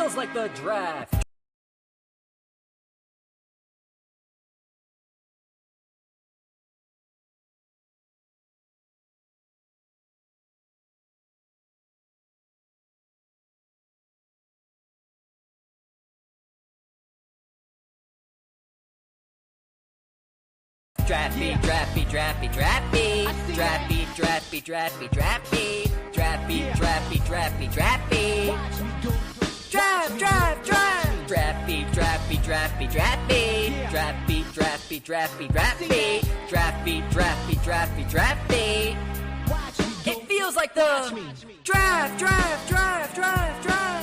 feels like the draft. Draft beat, draft beat, draft beat, draft beat, draft beat, draft beat, draft beat, draft beat, draft beat, draft beat, draft beat, draft beat, draft, draft, draft, draft beat, draft beat, draft beat, draft beat, draft beat, draft beat, draft beat, draft beat, draft beat, draft beat, draft beat, draft beat. It feels like the draft, draft, draft, draft, draft, draft.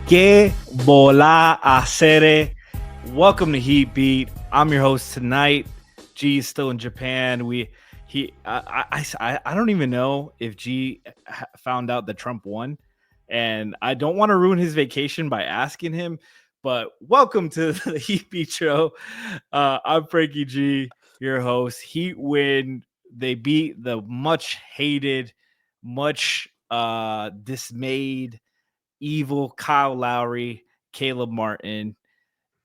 Que bola hacer. Welcome to Heat Beat. I'm your host tonight. G is still in Japan. I don't even know if G found out that Trump won, and I don't want to ruin his vacation by asking him. But welcome to the Heat Beat show. I'm Franky G, your host. Heat win. They beat the much hated, much dismayed, evil Kyle Lowry, Caleb Martin,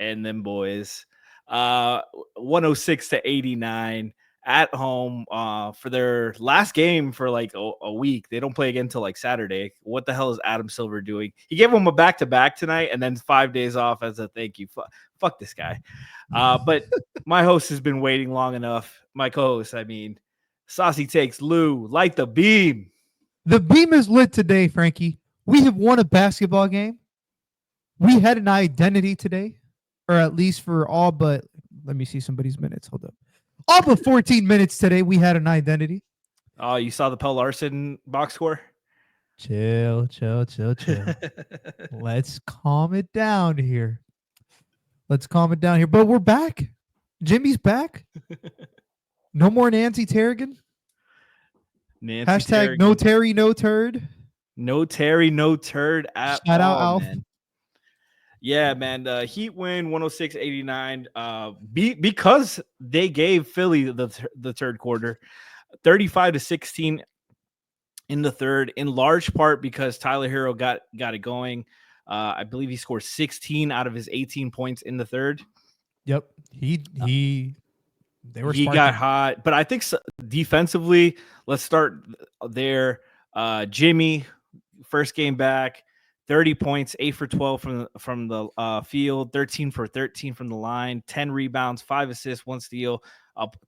and them boys. 106-89 at home for their last game for like a week. They don't play again until like Saturday. What the hell is Adam Silver doing? He gave them a back-to-back tonight and then 5 days off as a thank you. Fuck this guy. But my host has been waiting long enough. My co-host, Saucy Takez, Lou, light the beam. The beam is lit today, Frankie. We have won a basketball game. We had an identity today, or at least for all but, let me see somebody's minutes. Hold up. All but 14 minutes today, we had an identity. Oh, you saw the Pell Larson box score? Chill. Let's calm it down here. But we're back. Jimmy's back. No more Nancy Tarrigan. Hashtag no Terry, no Turd. No Terry, no Turd at Shout all, out, Alf. man. Yeah, man. Heat win 106-89. Because they gave Philly the third quarter, 35-16 in the third, in large part because Tyler Herro got it going. I believe he scored 16 out of his 18 points in the third. Yep. He got hot, but I think defensively, let's start there. Jimmy, first game back, 30 points, 8 for 12 from the field, 13 for 13 from the line, 10 rebounds, 5 assists, 1 steal,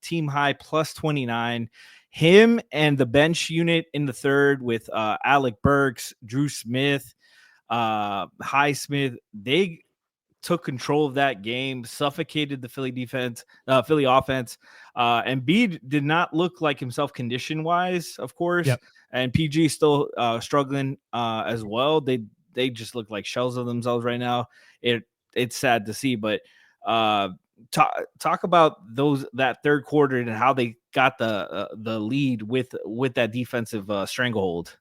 team high plus 29. Him and the bench unit in the third with Alec Burks, Drew Smith, Highsmith, they took control of that game, suffocated the Philly offense. And Embiid did not look like himself condition-wise, of course. Yep. And PG still struggling as well. They just look like shells of themselves right now. It's sad to see, but talk about that third quarter and how they got the lead with that defensive stranglehold.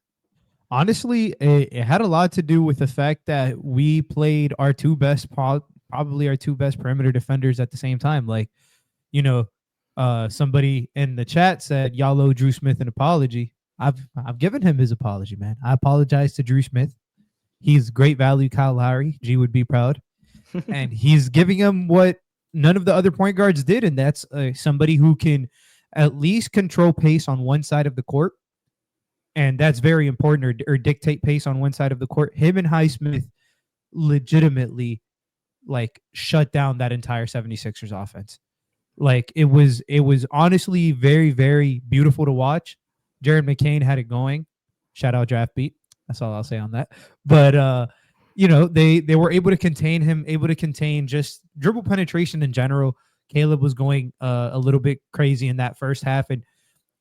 Honestly, it had a lot to do with the fact that we played our probably our two best perimeter defenders at the same time. Like, somebody in the chat said, y'all owe Drew Smith an apology. I've given him his apology, man. I apologize to Drew Smith. He's great value, Kyle Lowry. G would be proud. And he's giving him what none of the other point guards did, and that's somebody who can at least control pace on one side of the court. And that's very important, or dictate pace on one side of the court. Him and Highsmith legitimately shut down that entire 76ers offense. It was honestly very, very beautiful to watch. Jared McCain had it going. Shout out Draft Beat. That's all I'll say on that. But they were able to contain him, able to contain just dribble penetration in general. Caleb was going a little bit crazy in that first half, and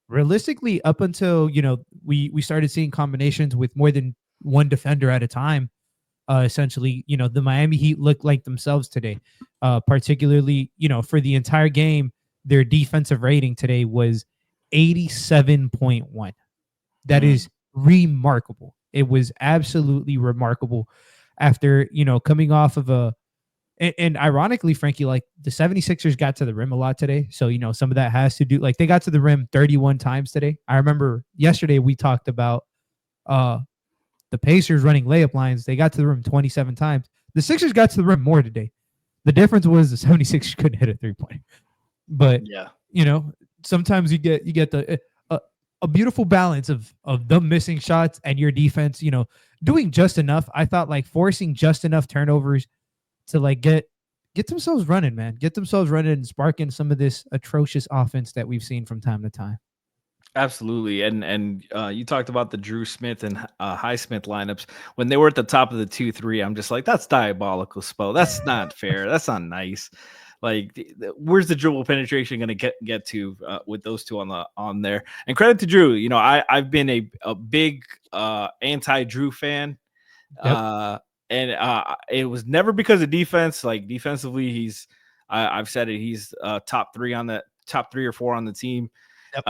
realistically, up until we started seeing combinations with more than one defender at a time. Essentially, the Miami Heat looked like themselves today. Particularly, for the entire game, their defensive rating today was 87.1. That is remarkable. It was absolutely remarkable after, coming off of and ironically, Frankie, like the 76ers got to the rim a lot today. So, some of that has to do, like they got to the rim 31 times today. I remember yesterday we talked about the Pacers running layup lines. They got to the rim 27 times. The Sixers got to the rim more today. The difference was the 76ers couldn't hit a 3-pointer. But, sometimes you get the a beautiful balance of them missing shots and your defense, doing just enough. I thought like forcing just enough turnovers to like get themselves running, man. Get themselves running and sparking some of this atrocious offense that we've seen from time to time. Absolutely. And you talked about the Drew Smith and Highsmith lineups. When they were at the top of the 2-3, I'm just like, that's diabolical, Spo. That's not fair. That's not nice. Like, where's the dribble penetration going to get to with those two on there? And credit to Drew. I've been a big anti-Drew fan. Yep. And it was never because of defense. Like, defensively, I've said it, he's top 3 or 4 on the team. Yep.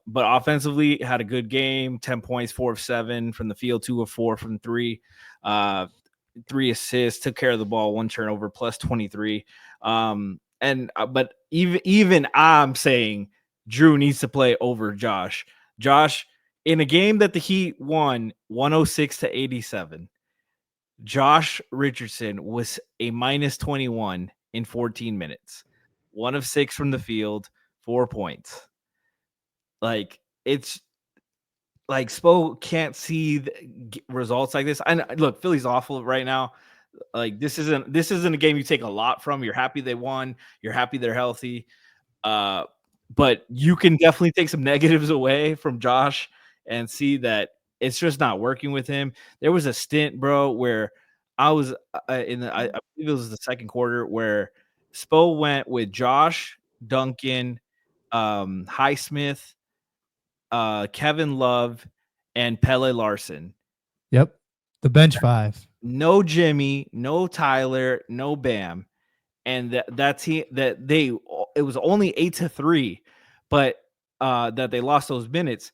But offensively, had a good game. 10 points, 4 of 7 from the field, 2 of 4 from 3. 3 assists, took care of the ball, 1 turnover, plus 23. But even I'm saying Drew needs to play over Josh. Josh, in a game that the Heat won 106-87, Josh Richardson was a minus 21 in 14 minutes. 1 of 6 from the field, 4 points. Like, it's like Spo can't see the results like this. And look, Philly's awful right now. Like, this isn't a game you take a lot from. You're happy they won. You're happy they're healthy. But you can definitely take some negatives away from Josh and see that it's just not working with him. There was a stint, bro, where I was I believe it was the second quarter where Spo went with Josh, Duncan, Highsmith, Kevin Love, and Pele Larson. Yep. The bench 5. No Jimmy, no Tyler, no Bam. And it was only 8-3, but that they lost those minutes.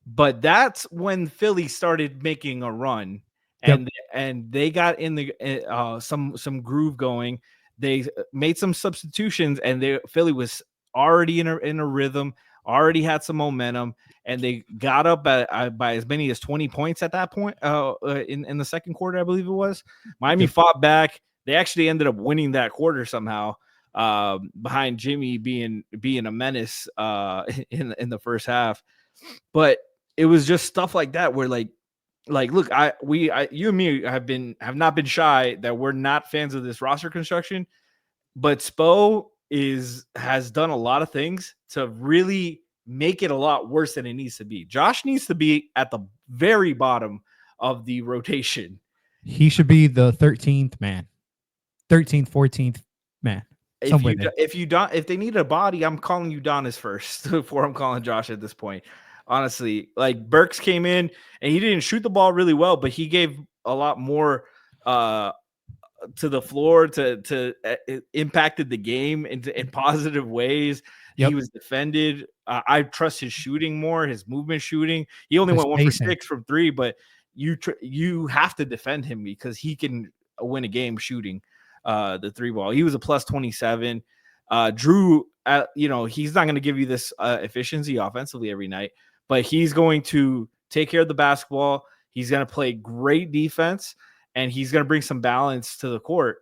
But that's when Philly started making a run, and they got in the some groove going. They made some substitutions, and Philly was already in a rhythm, already had some momentum, and they got up by as many as 20 points at that point in the second quarter, I believe it was. Miami fought back. They actually ended up winning that quarter somehow, behind Jimmy being a menace in the first half. But it was just stuff like that where like look, you and me have not been shy that we're not fans of this roster construction, but Spo has done a lot of things to really make it a lot worse than it needs to be. Josh needs to be at the very bottom of the rotation. He should be the 13th man. 13th, 14th man. If they need a body, I'm calling Udonis first before I'm calling Josh at this point. Honestly, like, Burks came in and he didn't shoot the ball really well, but he gave a lot more to the floor to impacted the game in positive ways. Yep. He was defended. I trust his shooting more, his movement shooting. He only went 1 for 6 from 3, but you have to defend him because he can win a game shooting the 3 ball. He was a plus 27. Drew, he's not going to give you this efficiency offensively every night, but he's going to take care of the basketball. He's going to play great defense, and he's going to bring some balance to the court.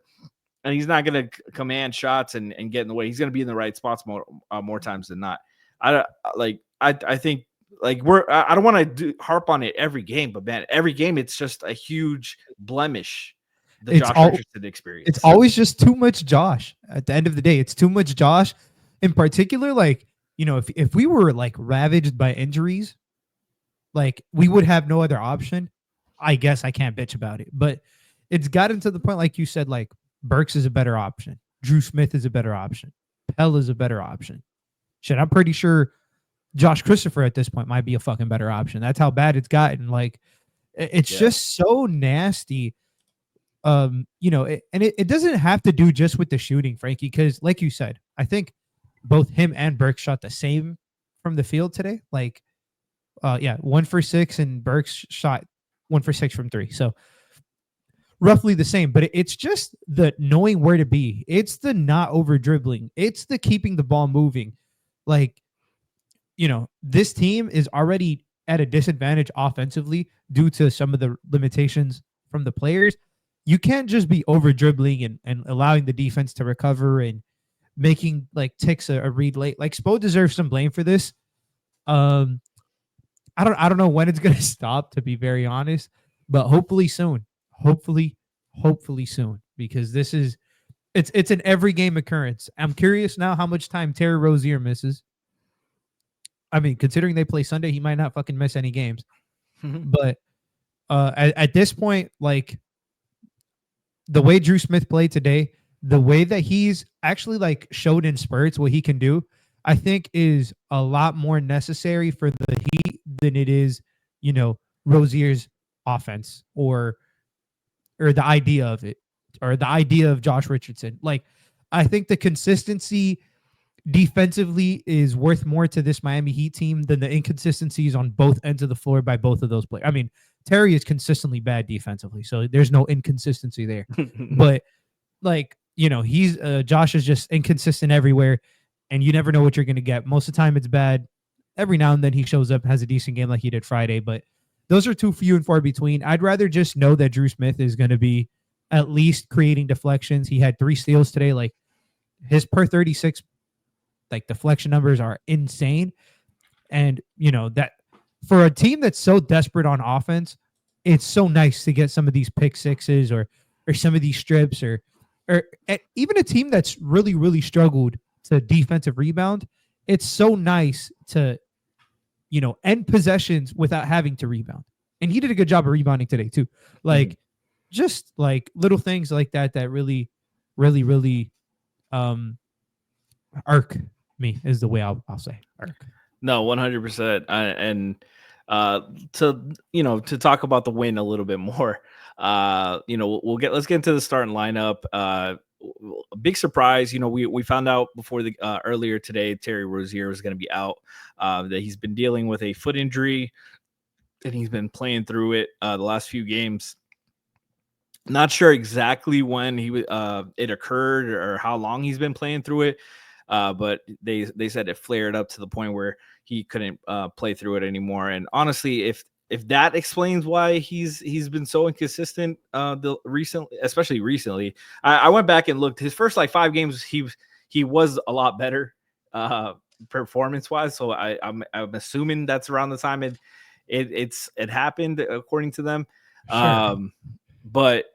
And he's not going to command shots and get in the way. He's going to be in the right spots more times than not. I think like I don't want to harp on it every game, but man, every game it's just a huge blemish. The Josh Richardson experience. It's always just too much Josh. At the end of the day, it's too much Josh. In particular, like, if we were like ravaged by injuries, like we would have no other option. I guess I can't bitch about it, but it's gotten to the point, like you said, like Burks is a better option. Drew Smith is a better option. Pell is a better option. Shit, I'm pretty sure Josh Christopher at this point might be a fucking better option. That's how bad it's gotten. Like, it's just so nasty. And it doesn't have to do just with the shooting, Frankie, because like you said, I think both him and Burks shot the same from the field today. Like, 1 for 6, and Burks shot 1 for 6 from 3. So roughly the same, but it's just the knowing where to be. It's the not over dribbling. It's the keeping the ball moving. Like, this team is already at a disadvantage offensively due to some of the limitations from the players. You can't just be over dribbling and allowing the defense to recover and making like ticks a read late. Like, Spo deserves some blame for this. I don't know when it's gonna stop, to be very honest, but hopefully soon. Hopefully soon, because this is it's an every game occurrence. I'm curious now how much time Terry Rozier misses. I mean, considering they play Sunday, he might not fucking miss any games. But at this point, like, the way Drew Smith played today, the way that he's actually like showed in spurts what he can do, I think is a lot more necessary for the Heat than it is, Rozier's offense or the idea of it, or the idea of Josh Richardson. Like, I think the consistency defensively is worth more to this Miami Heat team than the inconsistencies on both ends of the floor by both of those players. I mean, Terry is consistently bad defensively, so there's no inconsistency there. But like, he's Josh is just inconsistent everywhere, and you never know what you're going to get. Most of the time it's bad. Every now and then he shows up, has a decent game like he did Friday, but those are too few and far between. I'd rather just know that Drew Smith is going to be at least creating deflections. He had 3 steals today. Like, his per 36 like deflection numbers are insane. And that for a team that's so desperate on offense, it's so nice to get some of these pick sixes or some of these strips or even a team that's really, really struggled to defensive rebound. It's so nice to, end possessions without having to rebound. And he did a good job of rebounding today too. Like, just like little things like that really, really, really irk me is the way I'll say irk. No, 100%. And to talk about the win a little bit more, let's get into the starting lineup. A big surprise, we found out before the earlier today, Terry Rozier was going to be out, that he's been dealing with a foot injury and he's been playing through it the last few games. Not sure exactly when it occurred or how long he's been playing through it. But they said it flared up to the point where he couldn't play through it anymore. And honestly, if that explains why he's been so inconsistent especially recently, I went back and looked. His first 5 games, he was a lot better performance wise. So I'm assuming that's around the time it happened according to them. Sure. But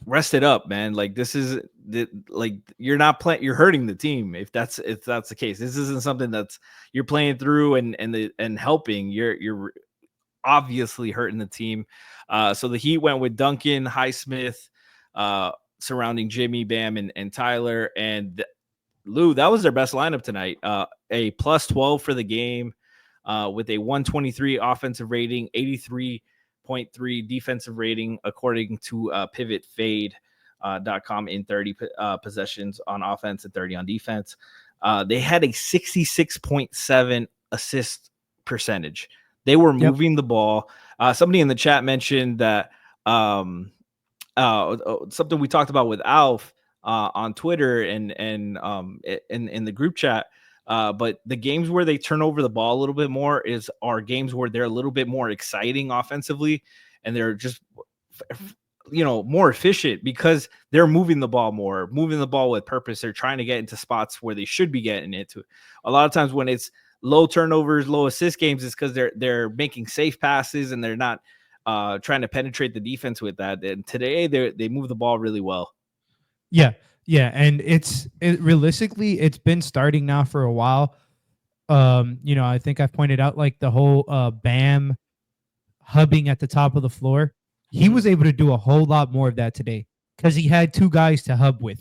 rest it up, man. Like, this is you're not playing, you're hurting the team if that's the case. This isn't something that's you're playing through and helping. You're obviously hurting the team. So the Heat went with Duncan, Highsmith, surrounding Jimmy, Bam, and Tyler. And Lou, that was their best lineup tonight. A plus 12 for the game, with a 123 offensive rating, 83.3 defensive rating, according to pivotfade.com, in 30 possessions on offense and 30 on defense. They had a 66.7 assist percentage. They were moving the ball. Somebody in the chat mentioned that something we talked about with Alf on Twitter and in the group chat. But the games where they turn over the ball a little bit more are games where they're a little bit more exciting offensively, and they're just more efficient because they're moving the ball with purpose. They're trying to get into spots where they should be getting into. A lot of times when it's low turnovers, low assist games, it's because they're making safe passes and they're not trying to penetrate the defense with that. And today they move the ball really well. Yeah, and realistically, it's been starting now for a while. I think I've pointed out like the whole Bam hubbing at the top of the floor. He was able to do a whole lot more of that today because he had 2 guys to hub with,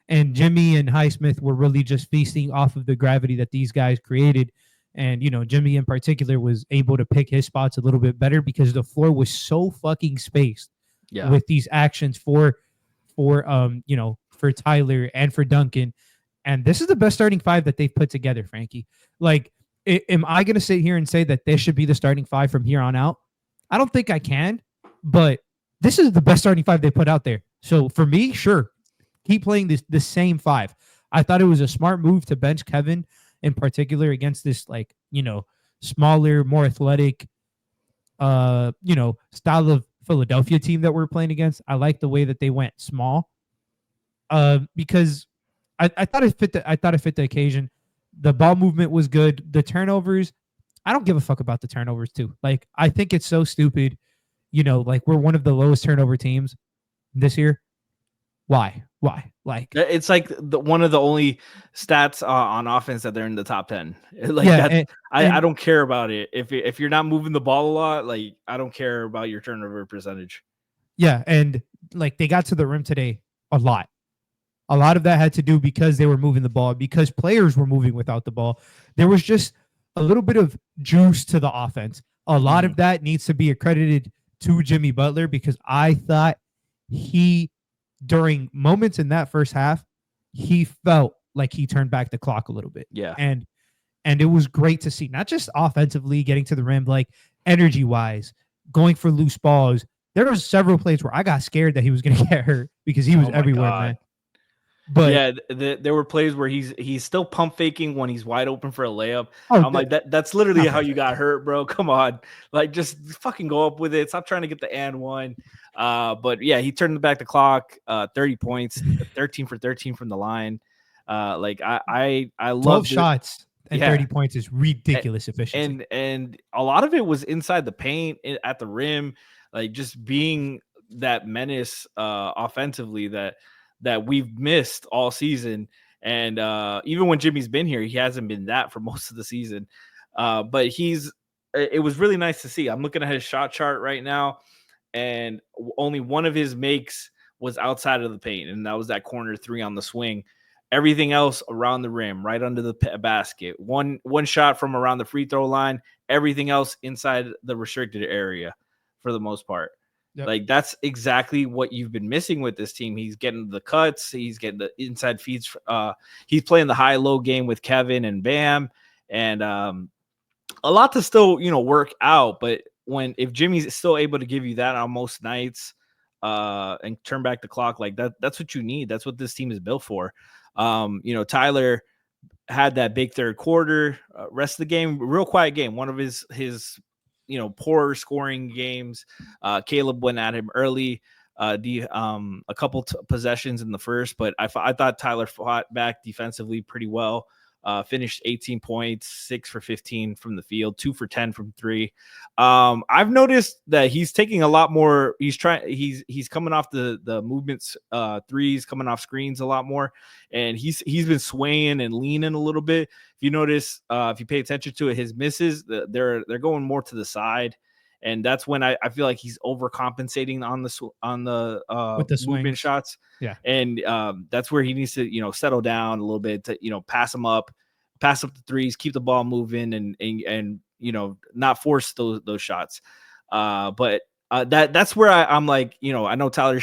and Jimmy and Highsmith were really just feasting off of the gravity that these guys created. And, Jimmy in particular was able to pick his spots a little bit better because the floor was so fucking spaced with these actions for Tyler and for Duncan. And this is the best starting five that they've put together, Frankie. Like, am I going to sit here and say that this should be the starting five from here on out? I don't think I can, but this is the best starting five they put out there. So for me, sure, keep playing the same five. I thought it was a smart move to bench Kevin in particular against this, smaller, more athletic, style of Philadelphia team that we're playing against. I like the way that they went small, because I thought it fit the occasion. The ball movement was good. The turnovers, I don't give a fuck about the turnovers too. Like, I think it's so stupid. We're one of the lowest turnover teams this year. Why? Like, it's like one of the only stats on offense that they're in the top 10. I don't care about it. If you're not moving the ball a lot, like, I don't care about your turnover percentage. Yeah, and like, they got to the rim today a lot. A lot of that had to do because they were moving the ball, because players were moving without the ball. There was just a little bit of juice to the offense. A lot of that needs to be accredited to Jimmy Butler, because I thought during moments in that first half, he felt like he turned back the clock a little bit. Yeah. And it was great to see, not just offensively getting to the rim, like energy wise, going for loose balls. There was several plays where I got scared that he was going to get hurt because he was everywhere, man. But yeah, there were plays where he's still pump faking when he's wide open for a layup. I'm like, that's literally how you got hurt, bro. Come on, like, just fucking go up with it. Stop trying to get the and one. But yeah, he turned back the clock. 30 points, 13 for 13 from the line. I love 12 shots and 30 points is ridiculous efficiency. And a lot of it was inside the paint, at the rim, like, just being that menace offensively that we've missed all season. And even when Jimmy's been here, he hasn't been that for most of the season. But it was really nice to see. I'm looking at his shot chart right now, and only one of his makes was outside of the paint, and that was that corner three on the swing. Everything else around the rim, right under the basket. One shot from around the free throw line. Everything else inside the restricted area for the most part. Yep. Like, that's exactly what you've been missing with this team. He's getting the cuts. He's getting the inside feeds. He's playing the high-low game with Kevin and Bam. And a lot to still, work out. But if Jimmy's still able to give you that on most nights and turn back the clock, like that's what you need. That's what this team is built for. Tyler had that big third quarter. Rest of the game, real quiet game. One of his poor scoring games. Caleb went at him early, a couple possessions in the first, but I thought Tyler fought back defensively pretty well. Finished 18 points, 6 for 15 from the field, 2 for 10 from 3. I've noticed that he's taking a lot more. He's coming off the movements, threes, coming off screens a lot more, and he's been swaying and leaning a little bit. If you notice, if you pay attention to it, his misses, they're going more to the side. And that's when I feel like he's overcompensating on the movement shots. Yeah. And that's where he needs to, settle down a little bit to, pass up the threes, keep the ball moving and not force those shots. But that's where I'm like, I know Tyler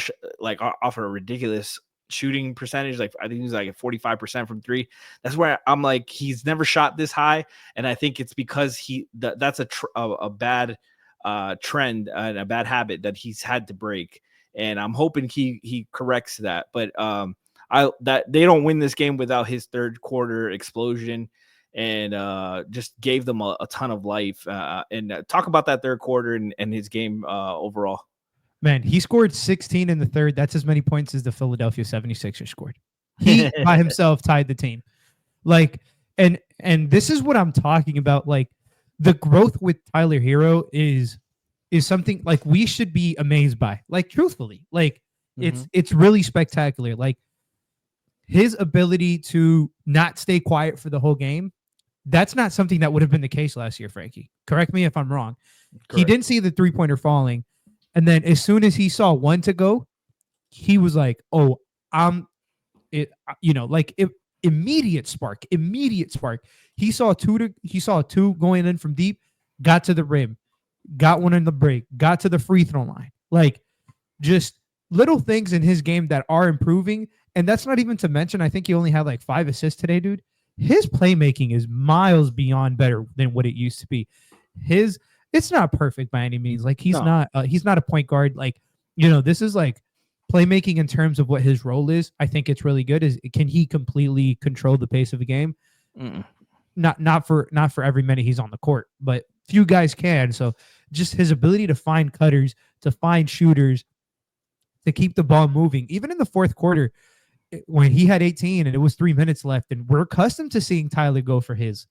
offered a ridiculous shooting percentage. Like, I think he's like at 45% from 3. That's where I'm like, he's never shot this high. And I think it's because that's a bad trend and a bad habit that he's had to break, and I'm hoping he corrects that. But that they don't win this game without his third quarter explosion, and just gave them a ton of life. And talk about that third quarter and his game overall. Man, he scored 16 in the third. That's as many points as the Philadelphia 76ers scored. He by himself tied the team. Like, and this is what I'm talking about. Like, the growth with Tyler Herro is something like we should be amazed by. Like, truthfully, like it's really spectacular. Like, his ability to not stay quiet for the whole game, that's not something that would have been the case last year, Frankie. Correct me if I'm wrong. Correct. He didn't see the 3-pointer falling, and then as soon as he saw one to go, he was like, "Oh, immediate spark. He saw two going in from deep, got to the rim, got one in the break, got to the free throw line. Like, just little things in his game that are improving. And that's not even to mention, I think he only had like 5 assists today, dude. His playmaking is miles beyond better than what it used to be. It's not perfect by any means. Like, he's not a point guard. Like, this is like playmaking in terms of what his role is. I think it's really good. Can he completely control the pace of a game? Mm-mm. Not for every minute he's on the court, but few guys can. So just his ability to find cutters, to find shooters, to keep the ball moving. Even in the fourth quarter, when he had 18 and it was 3 minutes left, and we're accustomed to seeing Tyler go for his,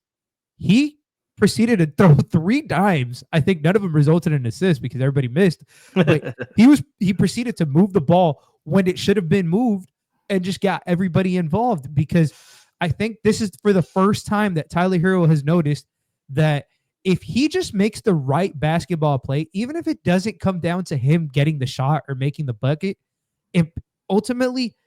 he proceeded to throw 3 dimes. I think none of them resulted in an assist because everybody missed. But he proceeded to move the ball when it should have been moved and just got everybody involved, because I think this is for the first time that Tyler Herro has noticed that if he just makes the right basketball play, even if it doesn't come down to him getting the shot or making the bucket, it ultimately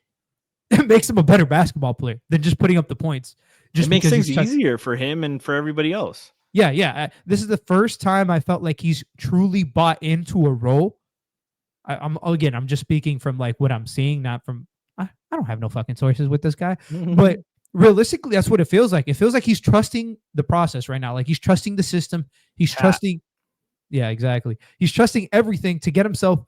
it makes him a better basketball player than just putting up the points. Just it makes things easier for him and for everybody else. Yeah. This is the first time I felt like he's truly bought into a role. I'm just speaking from like what I'm seeing, not from. I don't have no fucking sources with this guy, but realistically, that's what it feels like. It feels like he's trusting the process right now. Like, he's trusting the system. He's trusting. Yeah, exactly. He's trusting everything to get himself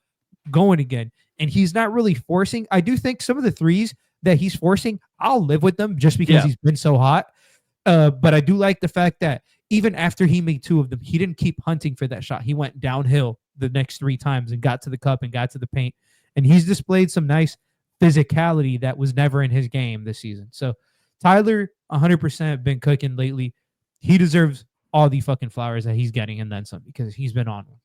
going again. And he's not really forcing. I do think some of the threes that he's forcing, I'll live with them just because he's been so hot. But I do like the fact that even after he made 2 of them, he didn't keep hunting for that shot. He went downhill the next 3 times and got to the cup and got to the paint. And he's displayed some nice physicality that was never in his game this season. So Tyler, 100% been cooking lately. He deserves all the fucking flowers that he's getting and then some, because he's been on one.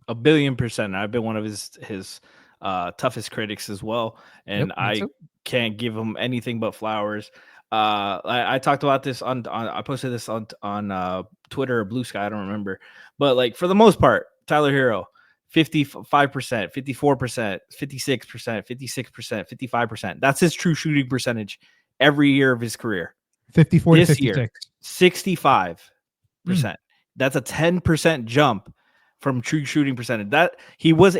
1,000,000,000%. I've been one of his toughest critics as well, and I can't give him anything but flowers. I talked about this on I posted this on Twitter or Blue Sky, I don't remember, but like for the most part, Tyler Herro, 55%, 54%, 56%, 56%, 55%. That's his true shooting percentage every year of his career. 54 this to 56. year, 65%. That's a 10% jump from true shooting percentage. That he was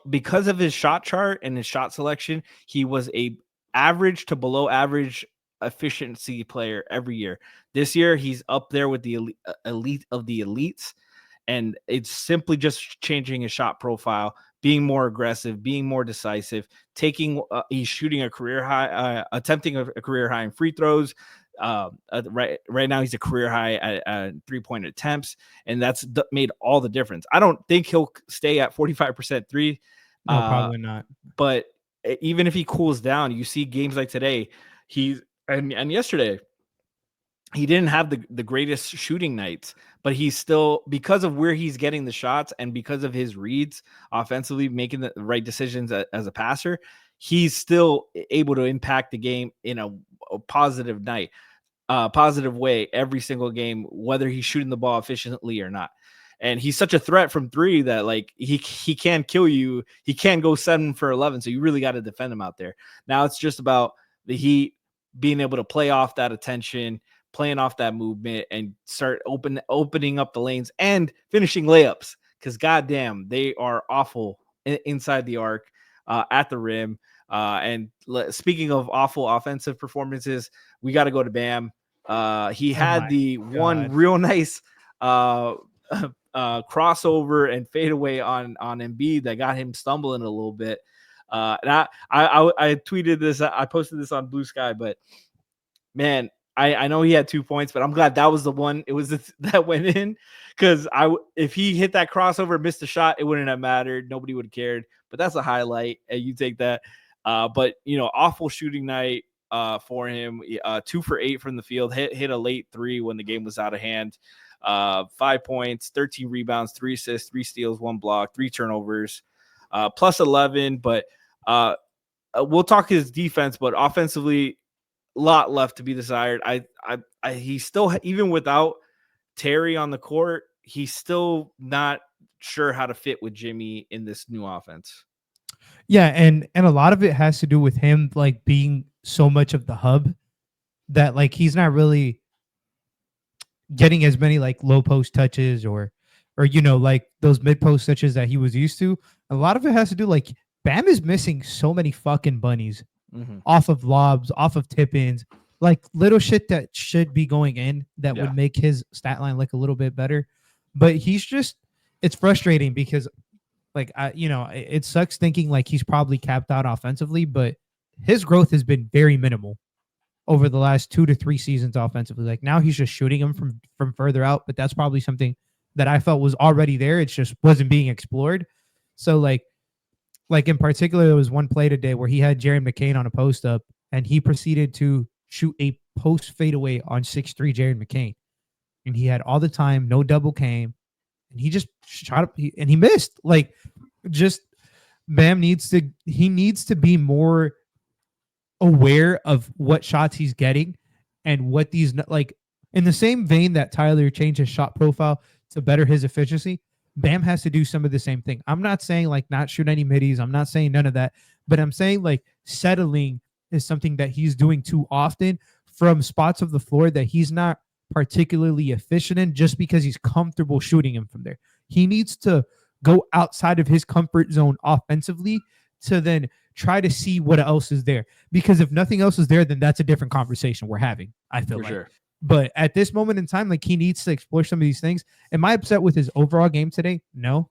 because of his shot chart and his shot selection, he was a average to below average efficiency player every year. This year, he's up there with the elite of the elites, and it's simply just changing his shot profile, being more aggressive, being more decisive, he's shooting a career high, attempting a career high in free throws. Right now he's a career high at 3-point attempts, and that's made all the difference. I don't think he'll stay at 45% three. No, probably not. But even if he cools down, you see games like today, and yesterday, he didn't have the greatest shooting nights, but he's still, because of where he's getting the shots and because of his reads offensively, making the right decisions as a passer, he's still able to impact the game in a positive way every single game, whether he's shooting the ball efficiently or not. And he's such a threat from 3 that like he can kill you. He can go 7 for 11. So you really got to defend him out there. Now it's just about the Heat being able to play off that attention, playing off that movement, and start opening up the lanes and finishing layups. Because goddamn, they are awful inside the arc, at the rim. And speaking of awful offensive performances, we got to go to Bam. He had one real nice crossover and fadeaway on Embiid that got him stumbling a little bit. And I tweeted this, I posted this on Blue Sky, but man, I know he had 2 points, but I'm glad that was the one. It was that went in, because if he hit that crossover, missed the shot, it wouldn't have mattered. Nobody would have cared. But that's a highlight, and you take that. But awful shooting night for him. 2 for 8 from the field. Hit a late 3 when the game was out of hand. 5 points, 13 rebounds, 3 assists, 3 steals, 1 block, 3 turnovers, plus 11. But we'll talk his defense, but offensively, lot left to be desired. He's still, even without Terry on the court, he's still not sure how to fit with Jimmy in this new offense. Yeah, and a lot of it has to do with him like being so much of the hub that like he's not really getting as many like low post touches or like those mid post touches that he was used to. A lot of it has to do like Bam is missing so many fucking bunnies off of lobs, off of tip ins, like little shit that should be going in that would make his stat line look a little bit better. But it's frustrating because like it sucks thinking like he's probably capped out offensively, but his growth has been very minimal over the last 2 to 3 seasons offensively. Like now he's just shooting them from further out, but that's probably something that I felt was already there. It just wasn't being explored. So like in particular, there was one play today where he had Jaron McCain on a post up and he proceeded to shoot a post fadeaway on 6'3" Jaron McCain. And he had all the time, no double came, and he just shot up and he missed. Like just Bam needs to be more aware of what shots he's getting and what these, like in the same vein that Tyler changed his shot profile to better his efficiency, Bam has to do some of the same thing. I'm not saying like not shoot any middies. I'm not saying none of that, but I'm saying like settling is something that he's doing too often from spots of the floor that he's not particularly efficient in just because he's comfortable shooting him from there. He needs to go outside of his comfort zone offensively to then try to see what else is there. Because if nothing else is there, then that's a different conversation we're having, I feel like. Sure. But at this moment in time, like he needs to explore some of these things. Am I upset with his overall game today? No.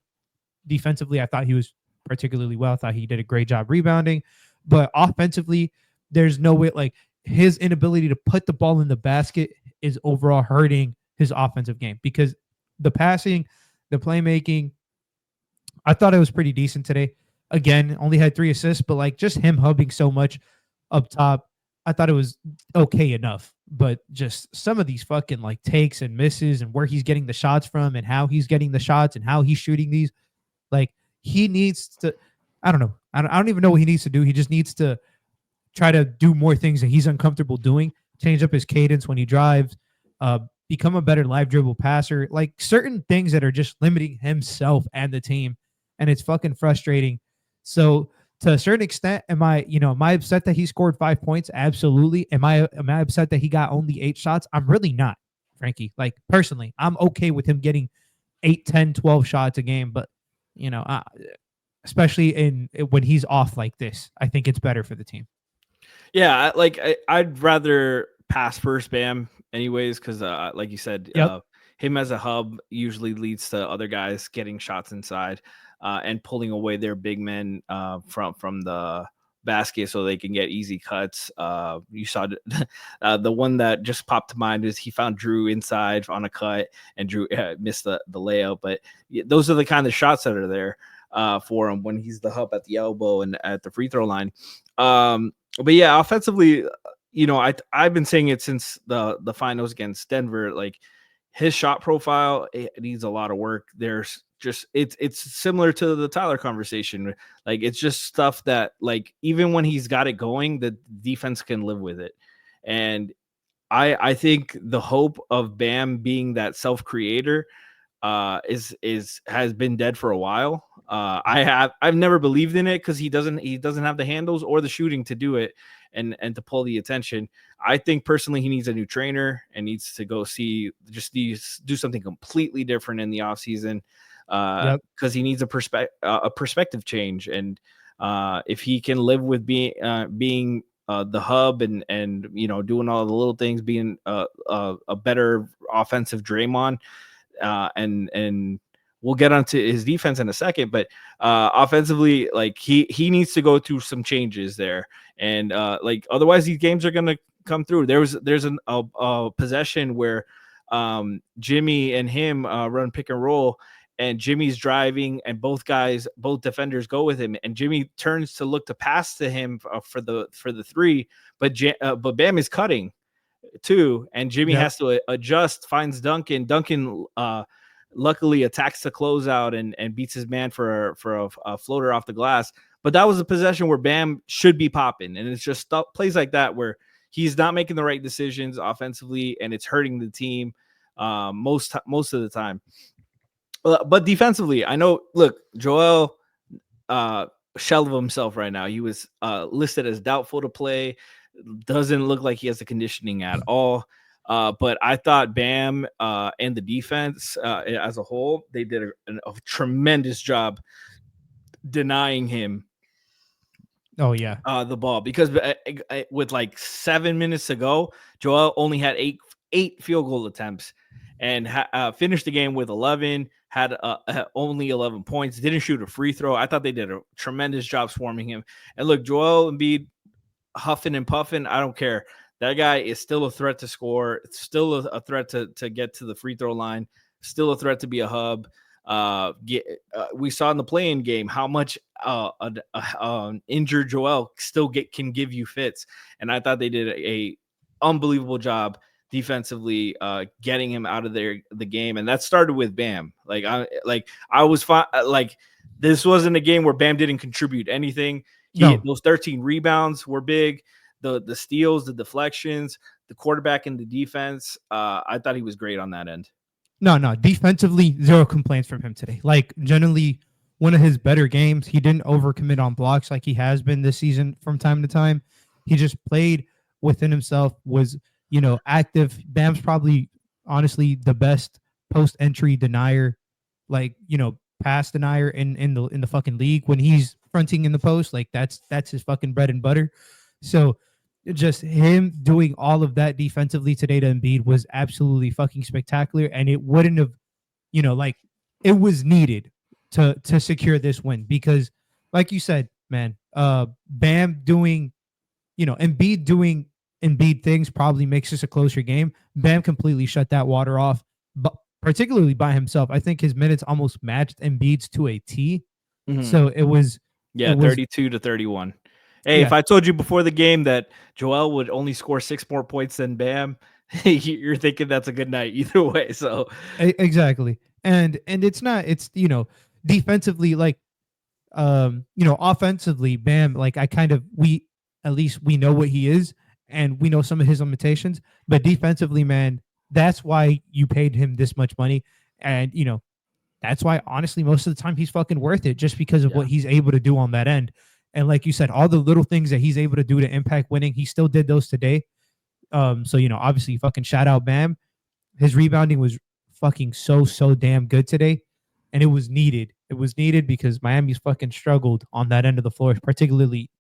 Defensively, I thought he was particularly well. I thought he did a great job rebounding. But offensively, there's no way, like his inability to put the ball in the basket is overall hurting his offensive game because the passing, the playmaking, I thought it was pretty decent today. Again, only had 3 assists, but like just him hubbing so much up top, I thought it was okay enough. But just some of these fucking like takes and misses and where he's getting the shots from and how he's getting the shots and how he's shooting these, like he needs to, I don't know. I don't even know what he needs to do. He just needs to try to do more things that he's uncomfortable doing, change up his cadence when he drives, become a better live dribble passer, like certain things that are just limiting himself and the team. And it's fucking frustrating. So to a certain extent, am I upset that he scored 5 points? Absolutely. Am I upset that he got only 8 shots? I'm really not, Frankie. Like personally, I'm okay with him getting 8, 10, 12 shots a game, but especially when he's off like this, I think it's better for the team. Yeah, I'd rather pass first Bam anyways, because like you said, him as a hub usually leads to other guys getting shots inside and pulling away their big men from the basket so they can get easy cuts. You saw the one that just popped to mind is he found Drew inside on a cut and Drew missed the layup. But those are the kind of shots that are there for him when he's the hub at the elbow and at the free throw line. But yeah, offensively, I've been saying it since the finals against Denver. Like his shot profile, it needs a lot of work. There's just it's similar to the Tyler conversation. Like it's just stuff that like even when he's got it going, the defense can live with it. And I think the hope of Bam being that self-creator has been dead for a while. I've never believed in it because he doesn't have the handles or the shooting to do it and to pull the attention. I think personally he needs a new trainer and needs to go do something completely different in the offseason because he needs a perspective change. And if he can live with being the hub and doing all the little things, being a better offensive Draymond, and we'll get onto his defense in a second, but offensively, like he needs to go through some changes there, and like otherwise these games are gonna come through. There's a possession where Jimmy and him run pick and roll, and Jimmy's driving, and both defenders go with him, and Jimmy turns to look to pass to him for the three, but Bam is cutting too, and Jimmy has to adjust, finds Duncan. Duncan luckily attacks the closeout and beats his man for a floater off the glass. But that was a possession where Bam should be popping, and it's just plays like that where he's not making the right decisions offensively, and it's hurting the team most of the time. But defensively, I know. Look, Joel, shell of himself right now. He was listed as doubtful to play. Doesn't look like he has the conditioning at all. But I thought Bam and the defense as a whole, they did a tremendous job denying him Oh yeah. the ball, because with like 7 minutes to go, Joel only had eight field goal attempts and finished the game with 11. Had only 11 points. Didn't shoot a free throw. I thought they did a tremendous job swarming him. And look, Joel Embiid huffing and puffing, I don't care. That guy is still a threat to score. It's still a threat to get to the free throw line. Still a threat to be a hub. We saw in the play-in game how much injured Joel still can give you fits, and I thought they did a unbelievable job defensively, getting him out of the game, and that started with Bam. I was fine. This wasn't a game where Bam didn't contribute anything. Those 13 rebounds were big. The steals, the deflections, the quarterback and the defense. I thought he was great on that end. No, defensively, zero complaints from him today. Like, generally, one of his better games. He didn't overcommit on blocks like he has been this season from time to time. He just played within himself, was, active. Bam's probably, honestly, the best post-entry denier, pass denier in the fucking league. When he's fronting in the post, like, that's his fucking bread and butter. So just him doing all of that defensively today to Embiid was absolutely fucking spectacular, and it wouldn't have, it was needed to secure this win, because, like you said, man, Bam doing, Embiid doing Embiid things probably makes this a closer game. Bam completely shut that water off, but particularly by himself. I think his minutes almost matched Embiid's to a T. Mm-hmm. So it was 32 to 31. Hey, if I told you before the game that Joel would only score 6 more points than Bam, you're thinking that's a good night either way. So exactly. And it's defensively, offensively, Bam, we know what he is, and we know some of his limitations, but defensively, man, that's why you paid him this much money. And, that's why, honestly, most of the time he's fucking worth it, just because of what he's able to do on that end. And like you said, all the little things that he's able to do to impact winning, he still did those today. So, obviously, fucking shout out Bam. His rebounding was fucking so damn good today. And it was needed. It was needed because Miami's fucking struggled on that end of the floor, particularly,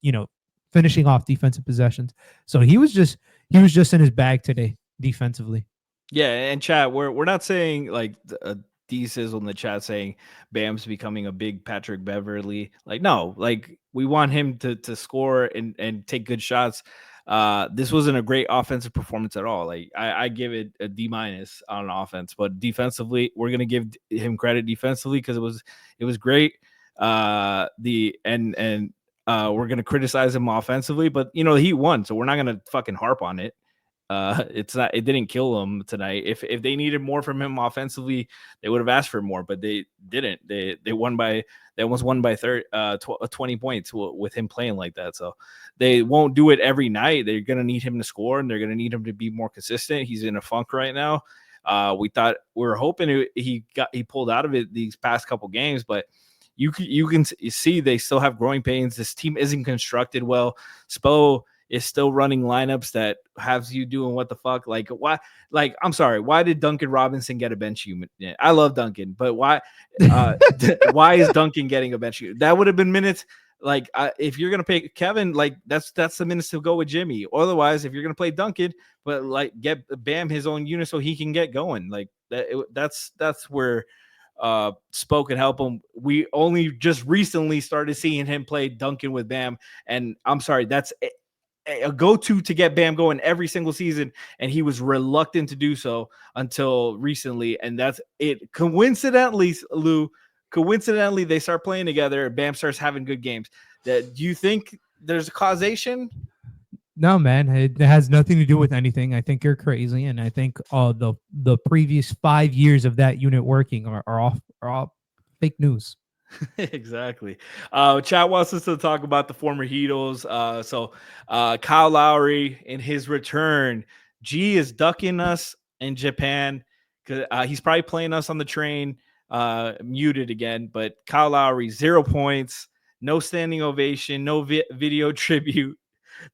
finishing off defensive possessions. So he was just in his bag today defensively. Yeah, and chat, we're not saying like D Sizzle in the chat saying Bam's becoming a big Patrick Beverly. No, we want him to score and take good shots. This wasn't a great offensive performance at all. I give it a D- on offense, but defensively, we're gonna give him credit defensively because it was great. We're gonna criticize him offensively, but he won, so we're not gonna fucking harp on it. It didn't kill him tonight. If they needed more from him offensively, they would have asked for more, but they didn't. They almost won by 20 points with him playing like that. So they won't do it every night. They're going to need him to score, and they're going to need him to be more consistent. He's in a funk right now. We were hoping he pulled out of it these past couple games, but you can see they still have growing pains. This team isn't constructed well. Spo is still running lineups that has you doing what the fuck? Why? I'm sorry. Why did Duncan Robinson get a bench unit? Yeah, I love Duncan, but why? Why is Duncan getting a bench unit? That would have been minutes. If you're gonna pay Kevin, that's the minutes to go with Jimmy. Otherwise, if you're gonna play Duncan, but get Bam his own unit so he can get going. That's where Spo can help him. We only just recently started seeing him play Duncan with Bam, and I'm sorry, that's a go-to to get Bam going every single season, and he was reluctant to do so until recently, and that's it. Coincidentally, they start playing together, and Bam starts having good games. Do you think there's a causation? No, man, it has nothing to do with anything. I think you're crazy, and I think the previous 5 years of that unit working are all fake news. Exactly. Chat wants us to talk about the former Heatles. Kyle Lowry in his return. G is ducking us in Japan because he's probably playing us on the train. Muted again, but Kyle Lowry 0 points, no standing ovation, no video tribute.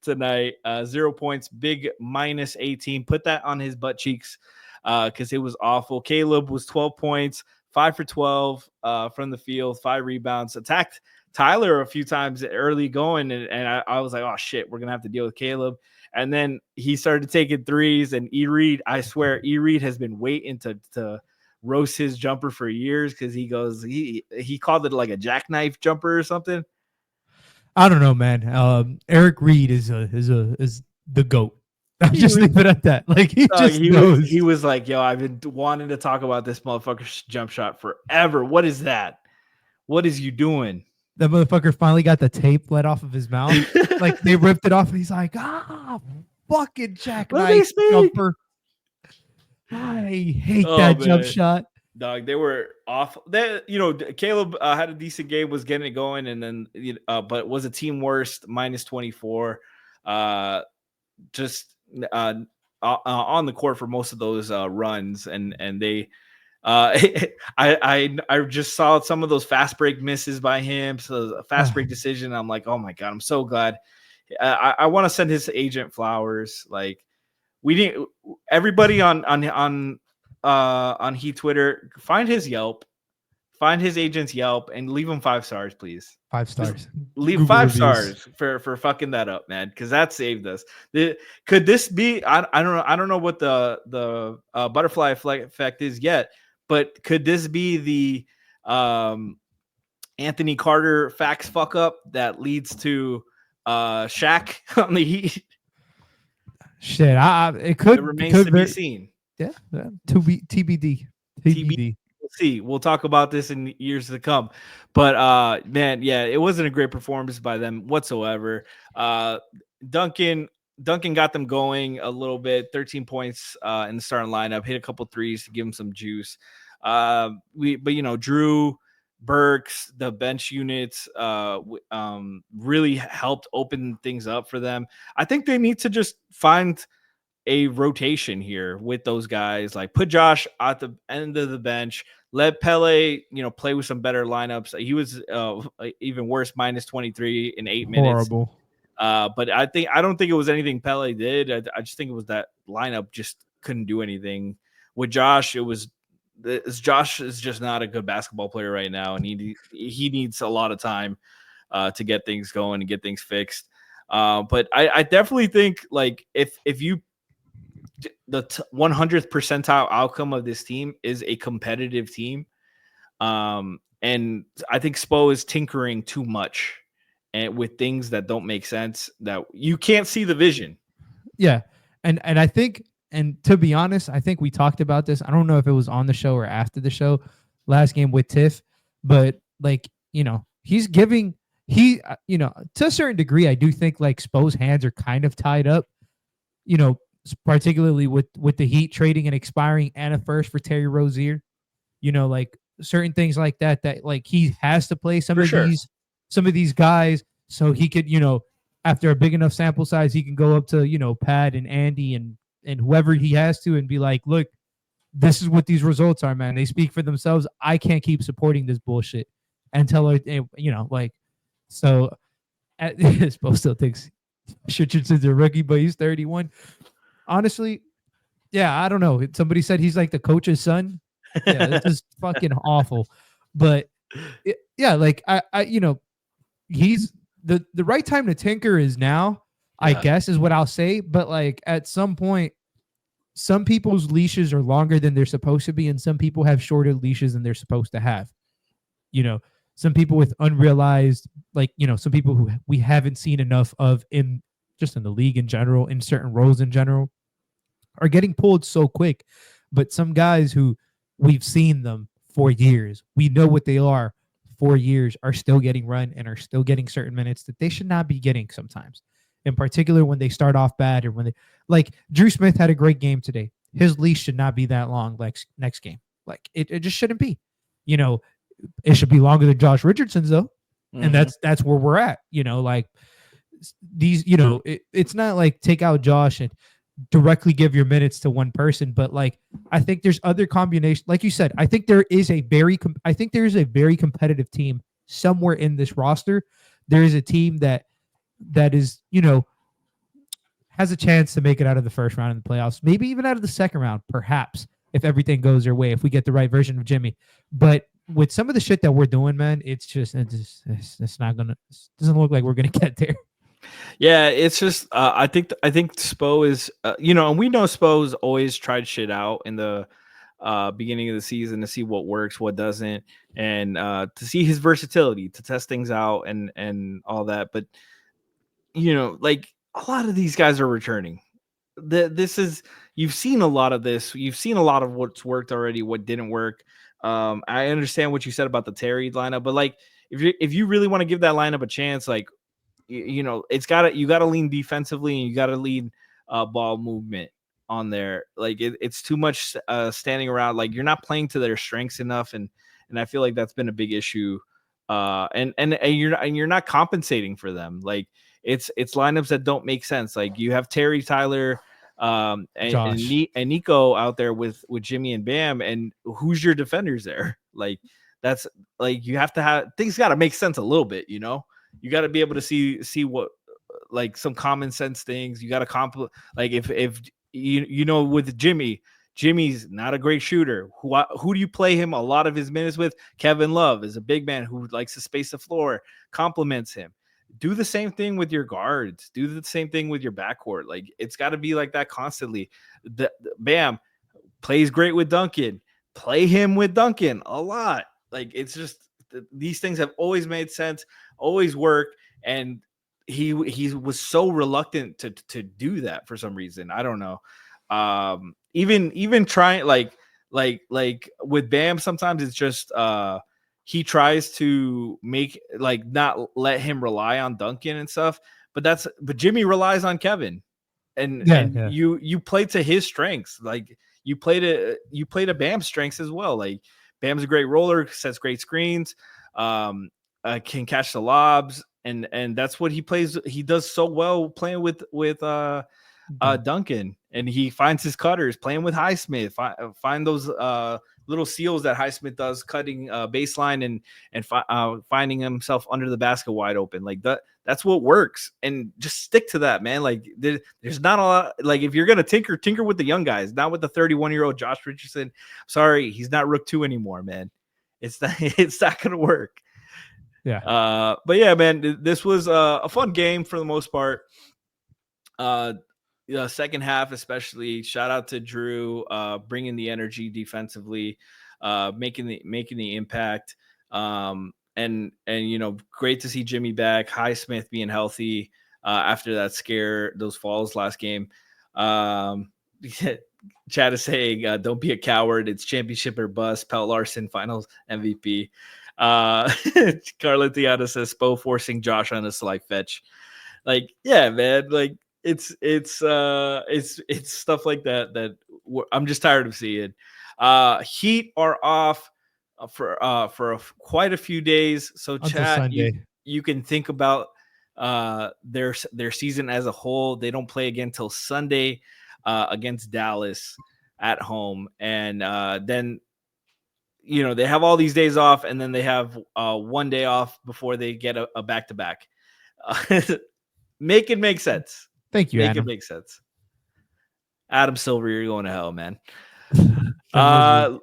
tonight. 0 points, big minus 18. Put that on his butt cheeks because it was awful. Caleb was 12 points, 5 for 12 from the field, 5 rebounds. Attacked Tyler a few times early going, and I was like, oh shit, we're gonna have to deal with Caleb. And then he started taking threes, and Reed, I swear, Reed has been waiting to roast his jumper for years because he called it like a jackknife jumper or something. I don't know, man. Eric Reed is the GOAT. I'll just leave it at that. Like he knows. He was like, yo, I've been wanting to talk about this motherfucker's jump shot forever. What is that? What is you doing? That motherfucker finally got the tape let off of his mouth. Like they ripped it off, and he's like, fucking jackknife jumper. I hate that jump shot. Dog, they were off. Caleb had a decent game, was getting it going, and then but was a team worst, minus 24. Just on the court for most of those runs, and they I just saw some of those fast break misses by him. So a fast break decision. I'm like, oh my God, I'm so glad. I want to send his agent flowers. Like we didn't. Everybody on Heat Twitter, find his Yelp, find his agent's Yelp, and leave him 5 stars, please. 5 stars. Just leave Google 5 reviews. Stars for fucking that up, man, because that saved us. Could this be? I don't know what the butterfly effect is yet, but could this be the Anthony Carter fax fuck up that leads to Shaq on the Heat? Shit, it could. It remains to be seen. Yeah, TBD. We'll see. We'll talk about this in years to come. But man, yeah, it wasn't a great performance by them whatsoever. Duncan got them going a little bit. 13 points in the starting lineup. Hit a couple threes to give them some juice. But Drew, Burks, the bench units really helped open things up for them. I think they need to just find a rotation here with those guys. Like put Josh at the end of the bench, let Pele, play with some better lineups. He was even worse, minus 23 in 8 minutes. Horrible. But I don't think it was anything Pele did. I just think it was that lineup just couldn't do anything. With Josh, Josh is just not a good basketball player right now, and he needs a lot of time to get things going and get things fixed. But I definitely think like if you the 100th percentile outcome of this team is a competitive team. And I think Spo is tinkering too much and with things that don't make sense, that you can't see the vision. Yeah. And I think, and to be honest, I think we talked about this. I don't know if it was on the show or after the show last game with Tiff, but he's giving, to a certain degree, I do think like Spo's hands are kind of tied up, particularly with the Heat trading and expiring and a first for Terry Rozier, like certain things like that like he has to play some of these guys so he could, after a big enough sample size, he can go up to, Pat and Andy and whoever he has to and be like, look, this is what these results are, man. They speak for themselves. I can't keep supporting this bullshit until so Spo still thinks Richardson's a rookie, but he's 31. Honestly, yeah, I don't know. Somebody said he's like the coach's son. Yeah, this is fucking awful. But he's the right time to tinker is now, I guess is what I'll say. But like at some point, some people's leashes are longer than they're supposed to be, and some people have shorter leashes than they're supposed to have. Some people with unrealized, some people who we haven't seen enough of in the league in general, in certain roles in general, are getting pulled so quick. But some guys who we've seen them for years, we know what they are for years, are still getting run and are still getting certain minutes that they should not be getting sometimes. In particular, when they start off bad or when they, like Drew Smith had a great game today. His leash should not be that long next game. Like it just shouldn't be. It should be longer than Josh Richardson's though. Mm-hmm. And that's where we're at. These, it's not like take out Josh and directly give your minutes to one person, but like I think there's other combinations. Like you said, I think there is a very competitive team somewhere in this roster. There is a team that is has a chance to make it out of the first round in the playoffs, maybe even out of the second round, perhaps, if everything goes their way, if we get the right version of Jimmy. But with some of the shit that we're doing, man, it's not gonna. It doesn't look like we're gonna get there. Yeah, it's just I think Spo is and we know Spo's always tried shit out in the beginning of the season to see what works, what doesn't, and to see his versatility, to test things out and all that. But like a lot of these guys are returning. You've seen a lot of this. You've seen a lot of what's worked already, what didn't work. I understand what you said about the Terry lineup, but like if you really want to give that lineup a chance, like you gotta lean defensively and you gotta lean ball movement on there. Like it's too much standing around. Like you're not playing to their strengths enough, and I feel like that's been a big issue. And you're not compensating for them. Like it's lineups that don't make sense. Like you have Terry, Tyler, and Nico out there with Jimmy and Bam, and who's your defenders there? Like that's like you have to have things got to make sense a little bit. You got to be able to see what like some common sense things. You got to like if with Jimmy's not a great shooter. Who do you play him a lot of his minutes with? Kevin Love is a big man who likes to space the floor, compliments him. Do the same thing with your guards. Do the same thing with your backcourt. Like it's got to be like that constantly. Bam plays great with Duncan. Play him with Duncan a lot. Like it's just these things have always made sense, always work, and he was so reluctant to do that for some reason. I don't know. Even trying like with Bam, sometimes it's just he tries to make like not let him rely on Duncan and stuff, but Jimmy relies on Kevin, and you play to his strengths. Like you play to Bam's strengths as well. Like Bam's a great roller, sets great screens, can catch the lobs, and that's what he plays. He does so well playing with Duncan, and he finds his cutters playing with Highsmith. Find those little seals that Highsmith does, cutting baseline and finding himself under the basket wide open. Like that's what works, and just stick to that, man. Like there's not a lot. Like if you're gonna tinker with the young guys, not with the 31-year-old Josh Richardson. Sorry, he's not Rook 2 anymore, man. It's not gonna work. Yeah. But yeah, man, this was a fun game for the most part. Second half, especially, shout out to Drew, bringing the energy defensively, making the impact. And great to see Jimmy back, Highsmith being healthy after that scare, those falls last game. Chad is saying, don't be a coward. It's championship or bust. Pelt Larson, finals MVP. Carla Tiana says, Spo forcing Josh on a slight fetch. Like, yeah, man. Like, it's stuff like that I'm just tired of seeing. Heat are off for quite a few days. So chat, you can think about their season as a whole. They don't play again till Sunday against Dallas at home, and then they have all these days off, and then they have 1 day off before they get a back-to-back. Make it make sense. Thank you, Make Adam. it make sense. Adam Silver, you're going to hell, man.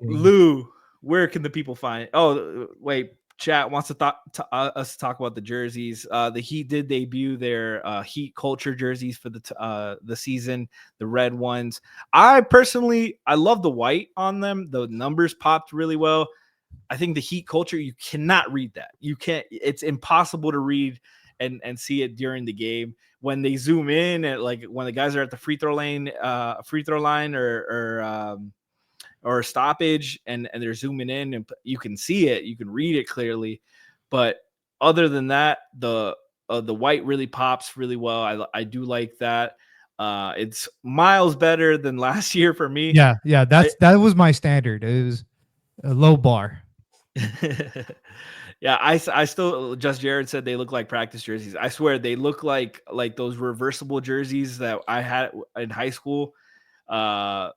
Lou, where can the people find? Oh, wait. Chat wants to us to talk about the jerseys. The Heat did debut their Heat culture jerseys for the season, the red ones. I love the white on them. The numbers popped really well. I think the Heat culture, you cannot read that. You can't. It's impossible to read and see it during the game. When they zoom in, and like when the guys are at the free throw line or stoppage, and they're zooming in, and you can see it, you can read it clearly. But other than that, the white really pops really well. I do like that. It's miles better than last year for me. Yeah, that was my standard. It was a low bar. Yeah, I still, just Jared said they look like practice jerseys. I swear they look like those reversible jerseys that I had in high school. And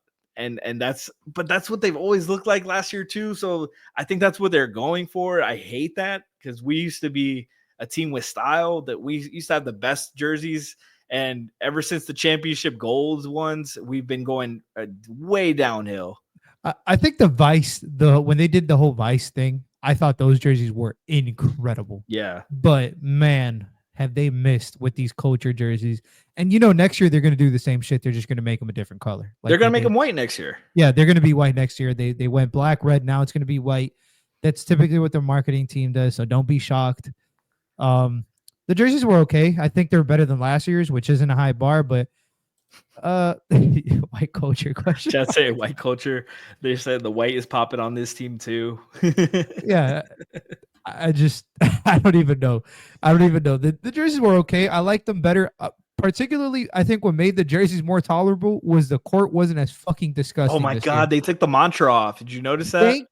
that's what they've always looked like last year too. So I think that's what they're going for. I hate that because we used to be a team with style, that we used to have the best jerseys, And ever since the championship golds ones, we've been going way downhill. I think the Vice, when they did the whole Vice thing, I thought those jerseys were incredible. Yeah. But man, have they missed with these culture jerseys. And next year they're going to do the same shit. They're just going to make them a different color. They're going to make them white next year. Yeah, they're going to be white next year. They went black, red. Now it's going to be white. That's typically what their marketing team does. So don't be shocked. The jerseys were okay. I think they're better than last year's, which isn't a high bar, but white culture question. Just say white culture. They said the white is popping on this team too. Yeah. I don't even know. The jerseys were okay. I liked them better. Particularly, I think what made the jerseys more tolerable was the court wasn't as fucking disgusting. Oh my God, they took the mantra off. Did you notice that? Thank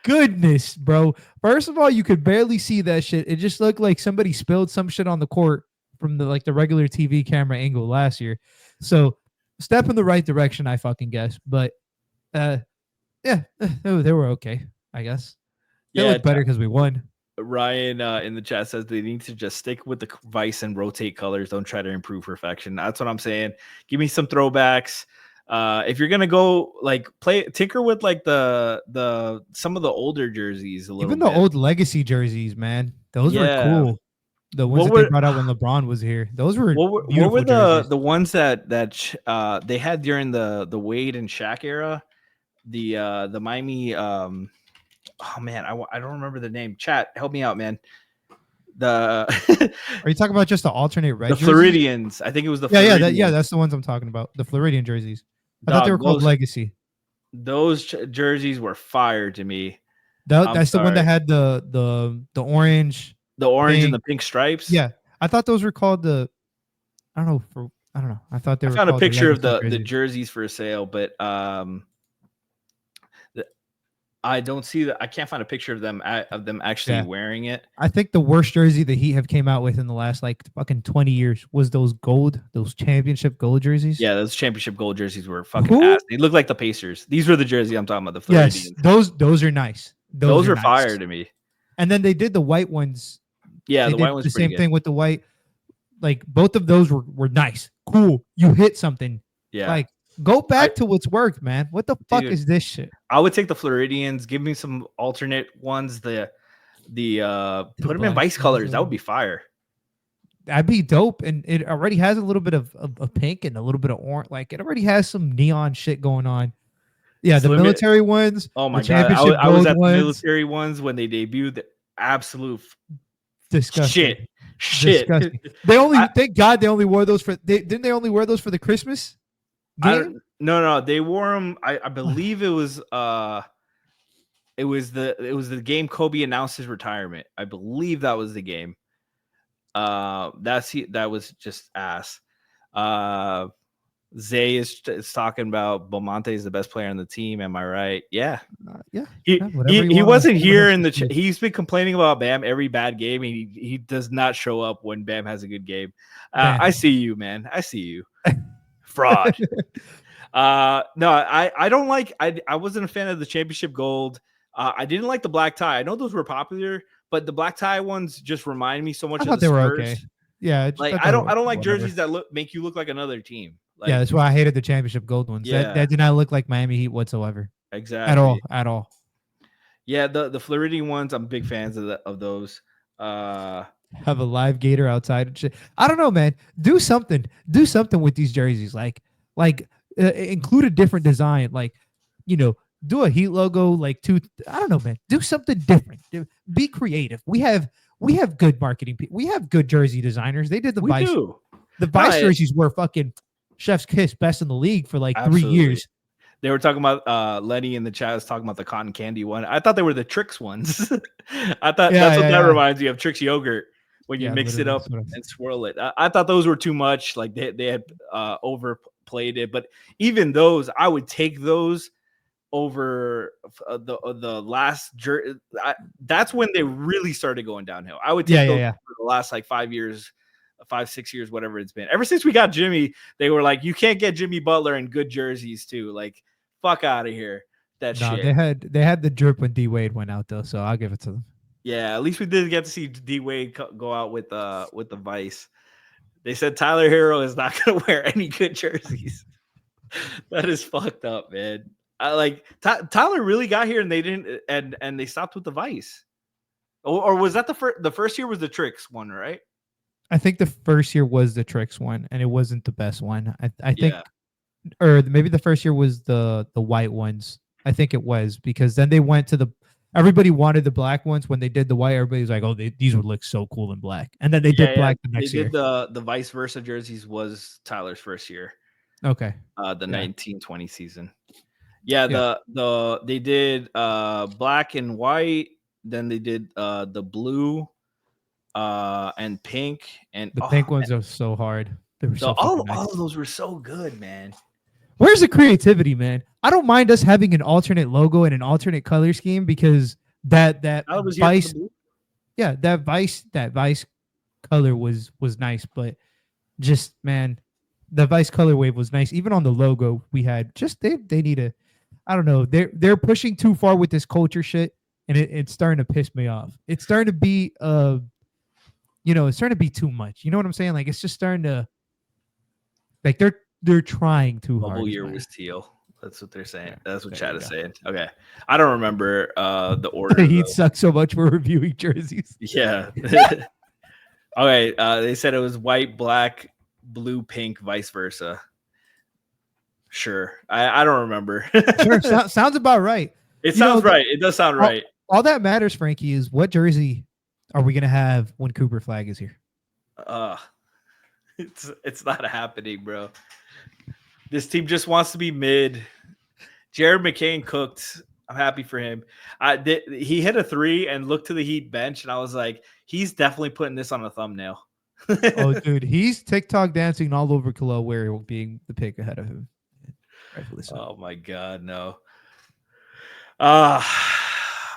goodness, bro. First of all, you could barely see that shit. It just looked like somebody spilled some shit on the court from the regular TV camera angle last year. So step in the right direction, I fucking guess. But yeah, they were okay, I guess. They look better because we won. Ryan in the chat says they need to just stick with the Vice and rotate colors. Don't try to improve perfection. That's what I'm saying. Give me some throwbacks. If you're gonna go tinker with the some of the older jerseys a little even bit. The old legacy jerseys, man, those were cool. The ones that they brought out when LeBron was here, those were what were the ones that they had during the Wade and Shaq era, the Miami oh man, I don't remember the name. Chat, help me out, man. Are you talking about just the alternate red? The jerseys? Floridians. I think it was the Floridians. That's the ones I'm talking about. The Floridian jerseys. I thought they were called Legacy. Those jerseys were fire to me. That's the one that had the orange, and the pink stripes. Yeah, I thought those were called the. I don't know. I thought they were. I found a picture of the jerseys for sale, but I don't see that. I can't find a picture of them actually wearing it. I think the worst jersey the Heat have came out with in the last fucking 20 years was those championship gold jerseys. Yeah, those championship gold jerseys were fucking ass. They look like the Pacers. These were the jerseys I'm talking about. The Floridians. Yes, those are nice. Those are nice. Fire to me. And then they did the white ones. Yeah, the white ones. The same thing with the white. Both of those were nice. Cool. You hit something. Yeah. Go back to what's worked, man. What the fuck is this shit? I would take the Floridians. Give me some alternate ones. Put them in Vice colors. That would be fire. That'd be dope. And it already has a little bit of pink and a little bit of orange. It already has some neon shit going on. Yeah, the military ones. Oh my God. I was at the military ones when they debuted. The absolute disgusting shit. Disgusting. Thank God they only wore those didn't they only wear those for the Christmas? No, they wore them. I believe it was the game Kobe announced his retirement. I believe that was the game. That was just ass. Zay is talking about Belmonte is the best player on the team. Am I right? Yeah. Yeah. He wasn't here in the. He's been complaining about Bam every bad game. He does not show up when Bam has a good game. I see you, man. I see you. Fraud. No, I don't like. I wasn't a fan of the championship gold. I didn't like the black tie. I know those were popular, but the black tie ones just remind me so much of the Spurs. They were okay. Yeah, I don't like jerseys that make you look like another team. Yeah, that's why I hated the championship gold ones. Yeah. That did not look like Miami Heat whatsoever. Exactly. At all. Yeah, the Floridian ones, I'm big fans of those. Have a live gator outside and shit. I don't know, man. Do something with these jerseys. Include a different design. Do a Heat logo. I don't know, man. Do something different. Be creative. We have good marketing people. We have good jersey designers. They did the Vice. The Vice jerseys were fucking chef's kiss, best in the league for 3 years. They were talking about Lenny in the chat was talking about the cotton candy one. I thought they were the Trix ones. I thought that's what that reminds me of, Trix yogurt, when you mix it up and swirl it. I thought those were too much. They had overplayed it, but even those, I would take those over the last jersey. That's when they really started going downhill. I would take those for the last 5 years. 5-6 years, whatever it's been. Ever since we got Jimmy, they were like, you can't get Jimmy Butler in good jerseys too. Fuck out of here. Shit. They had the drip when D Wade went out though, so I'll give it to them. Yeah, at least we did get to see D Wade go out with the Vice. They said Tyler Herro is not going to wear any good jerseys. That is fucked up, man. I like Tyler really got here and they didn't, and they stopped with the Vice. Or was that the first year was the Tricks one, right? I think the first year was the Tricks one, and it wasn't the best one. I think, or maybe the first year was the white ones. I think it was, because then they went to everybody wanted the black ones. When they did the white, everybody was like, "Oh, these would look so cool in black." And then they did black the next year. They did the vice versa jerseys was Tyler's first year. Okay. The 1920 season. Yeah, they did black and white. Then they did the blue and pink. And the pink ones are so hard. They were all of those were so good, man. Where's the creativity, man? I don't mind us having an alternate logo and an alternate color scheme, because that Vice, that Vice color was nice, but just, man, the Vice color wave was nice. Even on the logo we had, just they need a, I don't know, they're pushing too far with this culture shit, and it's starting to piss me off. It's starting to be it's starting to be too much. You know what I'm saying? Like, it's just starting to, like, they're trying too hard. Whole year was teal. That's what they're saying. That's what Chad is saying. Okay. I don't remember the order. The Heat sucks so much for reviewing jerseys. Yeah. Okay. They said it was white, black, blue, pink, vice versa. Sure. I don't remember. Sure. Sounds about right. It sounds right. It does sound right. All that matters, Frankie, is what jersey are we going to have when Cooper Flag is here? It's not happening, bro. This team just wants to be mid. Jared McCain cooked. I'm happy for him. He hit a 3 and looked to the Heat bench, and I was like, he's definitely putting this on a thumbnail. Oh, dude, he's TikTok dancing all over Khalil Ware being the pick ahead of him. Oh my God, no. All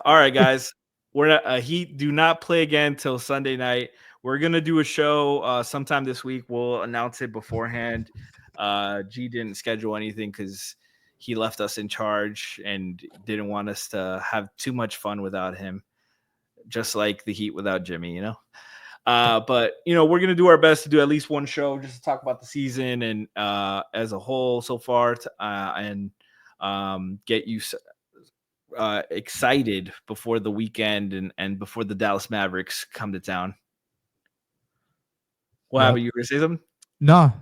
right, guys. We're not Heat do not play again till Sunday night. We're gonna do a show sometime this week. We'll announce it beforehand. G didn't schedule anything because he left us in charge and didn't want us to have too much fun without him, just like the Heat without Jimmy, you know. But we're gonna do our best to do at least one show just to talk about the season and as a whole so far, and get you excited before the weekend and before the Dallas Mavericks come to town. What happened? You were gonna say something? No,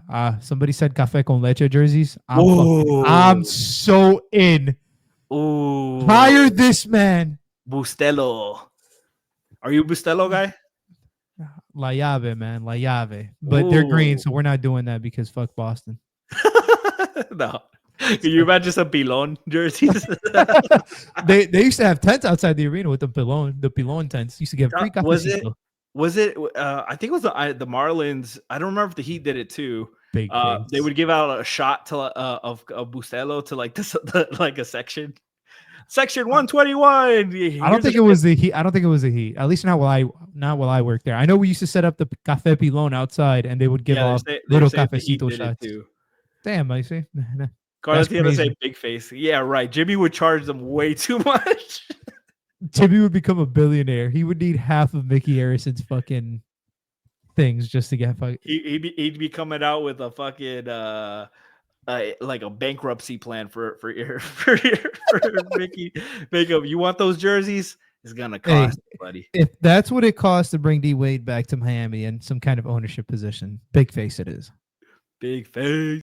somebody said cafe con leche jerseys. I'm so in. Ooh. Hire this man. Bustelo. Are you a Bustelo guy? La llave, man. La llave. But they're green, so we're not doing that because fuck Boston. No. Can you imagine some Pilon jerseys? they used to have tents outside the arena with the Pilon tents. Used to get free cafecito. Was it? I think it was the Marlins. I don't remember if the Heat did it too. Big they would give out a shot to of Bustelo to like like a section. Section 121. I don't think it was the Heat. At least not while I worked there. I know we used to set up the Café Pilon outside, and they would give off little cafecito shots. Damn, I see. Carlos had to say big face. Yeah, right. Jimmy would charge them way too much. Jimmy would become a billionaire. He would need half of Mickey Harrison's fucking things just to get fucking. He'd be coming out with a fucking like a bankruptcy plan for Mickey. Makeup. You want those jerseys? It's gonna cost, buddy. If that's what it costs to bring D Wade back to Miami in some kind of ownership position, big face it is. Big face.